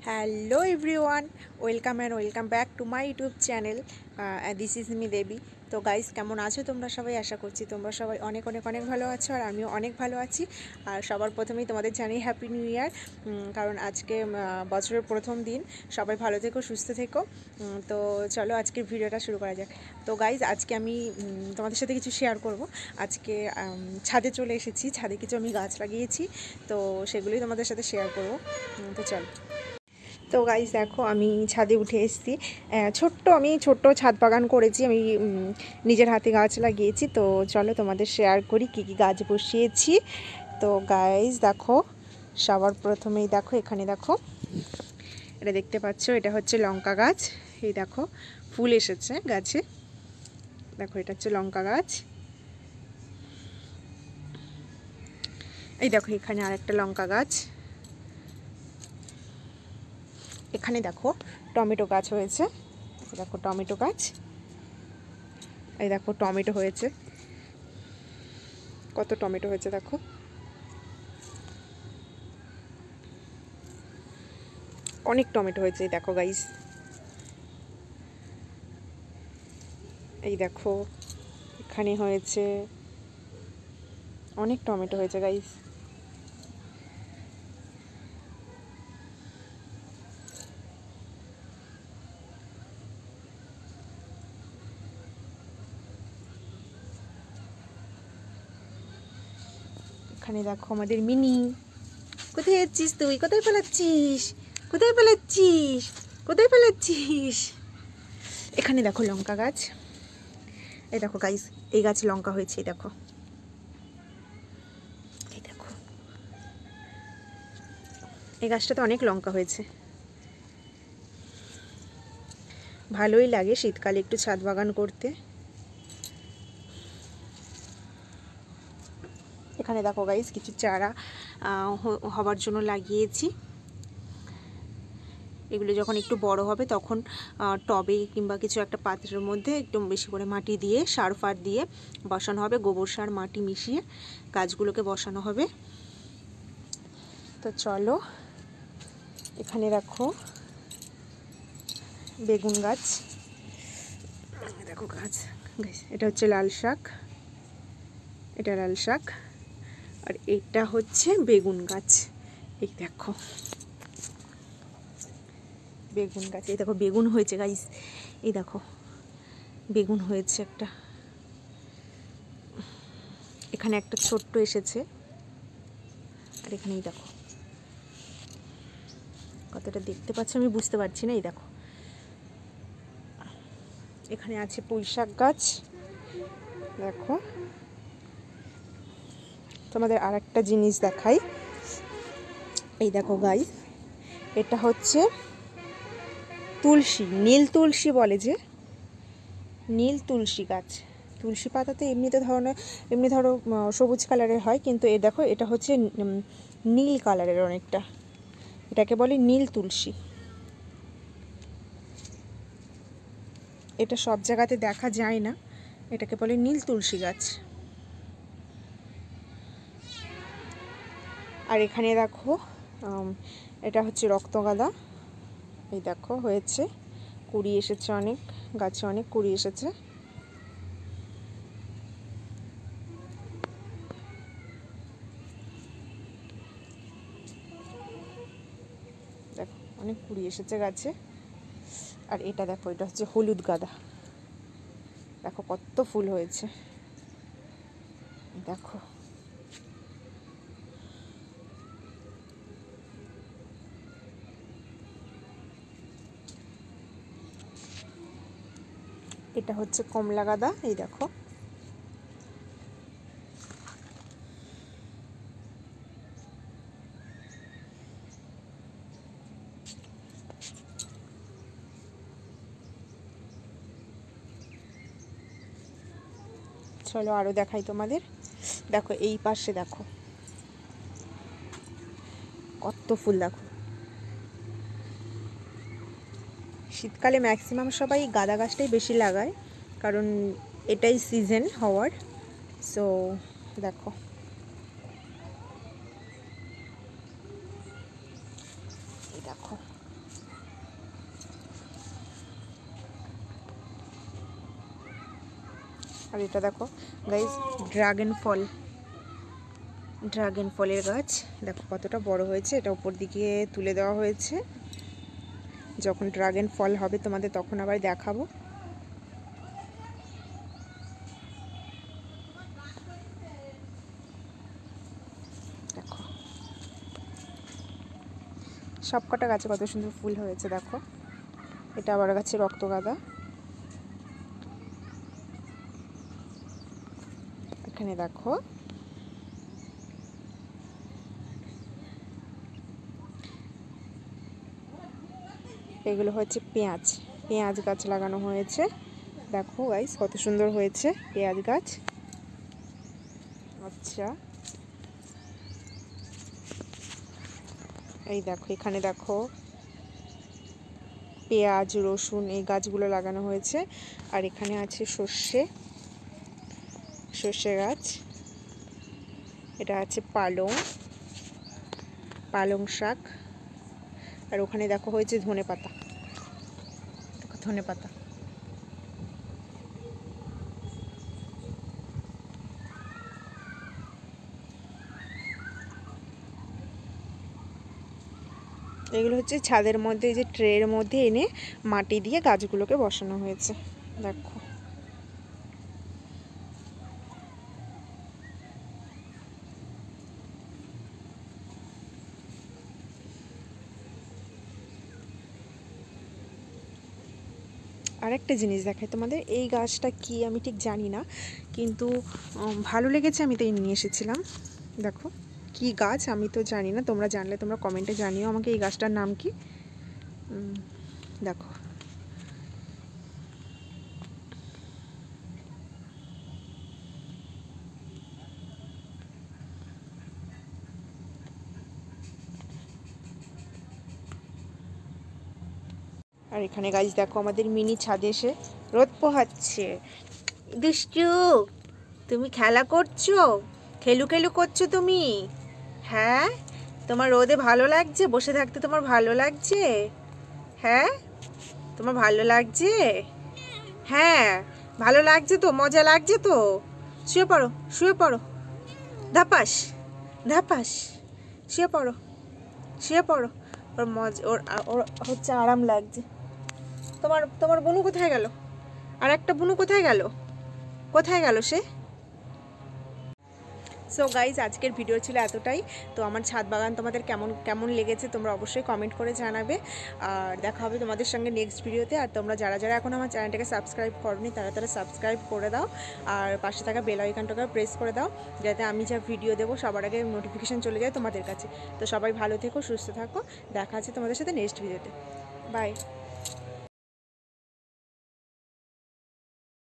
Hello everyone, welcome and welcome back to my YouTube channel. This is me Debi. তো guys, কেমন আছো তোমরা সবাই? আশা করছি তোমরা সবাই অনেক অনেক অনেক ভালো আছো, আর আমিও অনেক ভালো আছি। আর সবার প্রথমেই তোমাদের জানি হ্যাপি নিউ ইয়ার, কারণ আজকে বছরের প্রথম দিন। সবাই ভালো থেকো, সুস্থ থেকো। তো চলো আজকের ভিডিওটা শুরু করা যাক। তো গাইস, আজকে আমি তোমাদের সাথে কিছু শেয়ার করব। আজকে ছাদে চলে এসেছি, ছাদে কিছু আমি গাছ লাগিয়েছি, তো সেগুলোই তোমাদের সাথে শেয়ার করব। তো চলো। তো গাইস দেখো, আমি ছাদে উঠে এসেছি। আমি ছোট্ট ছাদ বাগান করেছি, আমি নিজের হাতে গাছ লাগিয়েছি। তো চলো তোমাদের শেয়ার করি কী কী গাছ বসিয়েছি। তো গাইস দেখো, সবার প্রথমেই দেখো, এখানে দেখো, এটা দেখতে পাচ্ছ, এটা হচ্ছে লঙ্কা গাছ। এই দেখো ফুল এসেছে গাছে। দেখো, এটা হচ্ছে লঙ্কা গাছ। এই দেখো, এখানে আরেকটা লঙ্কা গাছ। এখানে দেখো টমেটো গাছ হয়েছে। দেখো টমেটো গাছ। এই দেখো টমেটো হয়েছে, কত টমেটো হয়েছে দেখো। অনেক টমেটো হয়েছে, এই দেখো গাইস। এই দেখো, এখানে হয়েছে, অনেক টমেটো হয়েছে গাইস। এখানে দেখো আমাদের মিনি। কোথায় যাচ্ছিস তুই? কোথায় পালাচ্ছিস? কোথায় পালাচ্ছিস? কোথায় পালাচ্ছিস? এখানে দেখো লঙ্কা গাছ। এই দেখো গাইস, এই গাছে লঙ্কা হয়েছে। এই দেখো, এই দেখো, এই গাছটাতে অনেক লঙ্কা হয়েছে। ভালোই লাগে শীতকালে একটু ছাদ বাগান করতে। এখানে দেখো গাইস, কিছু চারা হবার জন্য লাগিয়েছি। এগুলো যখন একটু বড় হবে তখন টবে কিংবা কিছু একটা পাত্রের মধ্যে একটু বেশি করে মাটি দিয়ে, সার ফার দিয়ে বসানো হবে। গোবর সার মাটি মিশিয়ে গাছগুলোকে বসানো হবে। তো চলো, এখানে রাখো বেগুন গাছ। দেখো গাছ, এটা হচ্ছে লাল শাক, এটা লাল শাক, আর এটা হচ্ছে বেগুন গাছ। এই দেখো বেগুন গাছ। এই দেখো বেগুন হয়েছে গাইস। এই দেখো বেগুন হয়েছে একটা। এখানে একটা ছোট্ট এসেছে, আর এখানেই দেখো কতটা দেখতে পাচ্ছ আমি বুঝতে পারছি না। এই দেখো, এখানে আছে পুঁই শাক গাছ। দেখো, তোমাদের আর একটা জিনিস দেখাই। এই দেখো গাইস, এটা হচ্ছে তুলসী, নীল তুলসী বলে যে, নীল তুলসী গাছ। তুলসী পাতাতে এমনি ধরো সবুজ কালারের হয়, কিন্তু এ দেখো এটা হচ্ছে নীল কালারের অনেকটা। এটাকে বলে নীল তুলসী। এটা সব জায়গাতে দেখা যায় না, এটাকে বলে নীল তুলসী গাছ। আর এখানে দেখো, এটা হচ্ছে রক্তগাঁদা। এই দেখো হয়েছে, কুড়ি এসেছে, অনেক গাছে অনেক কুড়ি এসেছে। দেখো অনেক কুড়ি এসেছে গাছে। আর এটা দেখো, এটা হচ্ছে হলুদ গাঁদা। দেখো কত ফুল হয়েছে। দেখো, এটা হচ্ছে কমলা গাঁদা। এই দেখো, চলো আরও দেখাই তোমাদের। দেখো এই পাশে দেখো কত ফুল। দেখো, শীতকালে ম্যাক্সিমাম সবাই গাঁদা গাছটাই বেশি লাগায়, কারণ এটাই সিজন হওয়ার। সো দেখো, এই দেখো আর এটা দেখো গাইস ড্রাগন ফলের গাছ, দেখো কতটা বড় হয়েছে। এটা উপর দিকে তুলে দেওয়া হয়েছে, যখন ড্রাগন ফল হবে তোমাদের তখন আবার দেখাবো। দেখো সবকটা গাছে কত সুন্দর ফুল হয়েছে। দেখো এটা আবার গাছে রক্তগাঁদা, এখানে দেখো এগুলো হচ্ছে পেঁয়াজ গাছ লাগানো হয়েছে। দেখো গাইস কত সুন্দর হয়েছে পেঁয়াজ গাছ। আচ্ছা এই দেখো এখানে দেখো পেঁয়াজ রসুন এই গাছগুলো লাগানো হয়েছে। আর এখানে আছে সর্ষে গাছ, এটা আছে পালং শাক। আর ওখানে দেখো হয়েছে ধনেপাতা, এগুলো হচ্ছে ছাদের মধ্যে, এই যে ট্রের মধ্যে এনে মাটি দিয়ে গাছগুলোকে বসানো হয়েছে। দেখো আরেকটা জিনিস দেখাই তোমাদের, এই গাছটা কি আমি ঠিক জানি না, কিন্তু ভালো লেগেছে আমি তাই নিয়ে এসেছিলাম। দেখো কি গাছ আমি তো জানি না, তোমরা জানলে তোমরা কমেন্টে জানিও আমাকে এই গাছটার নাম কি। দেখো আর এখানে গাছ দেখো আমাদের মিনি ছাদে এসে রোদ পোহাচ্ছে। দুষ্টু তুমি খেলা করছো, খেলু করছো তুমি? হ্যাঁ তোমার রোদে ভালো লাগছে, বসে থাকতে তোমার ভালো লাগছে? হ্যাঁ তোমার ভালো লাগছে? হ্যাঁ ভালো লাগছে তো, মজা লাগছে তো। শুয়ে পড়ো ধাপাস শুয়ে পড়ো। ওর মজা ওর হচ্ছে আরাম লাগছে। তোমার বুনু কোথায় গেল? আর একটা বুনু কোথায় গেল সে? সো গাইজ আজকের ভিডিও ছিল এতটাই। তো আমার ছাদ বাগান তোমাদের কেমন লেগেছে তোমরা অবশ্যই কমেন্ট করে জানাবে। আর দেখা হবে তোমাদের সঙ্গে নেক্সট ভিডিওতে। আর তোমরা যারা এখন আমার চ্যানেলটাকে সাবস্ক্রাইব করোনি তারা সাবস্ক্রাইব করে দাও, আর পাশে থাকা বেল আইকনটাকে প্রেস করে দাও, যাতে আমি যা ভিডিও দেবো সবার আগে নোটিফিকেশান চলে যায় তোমাদের কাছে। তো সবাই ভালো থেকো, সুস্থ থাকো, দেখা আছে তোমাদের সাথে নেক্সট ভিডিওতে। বাই।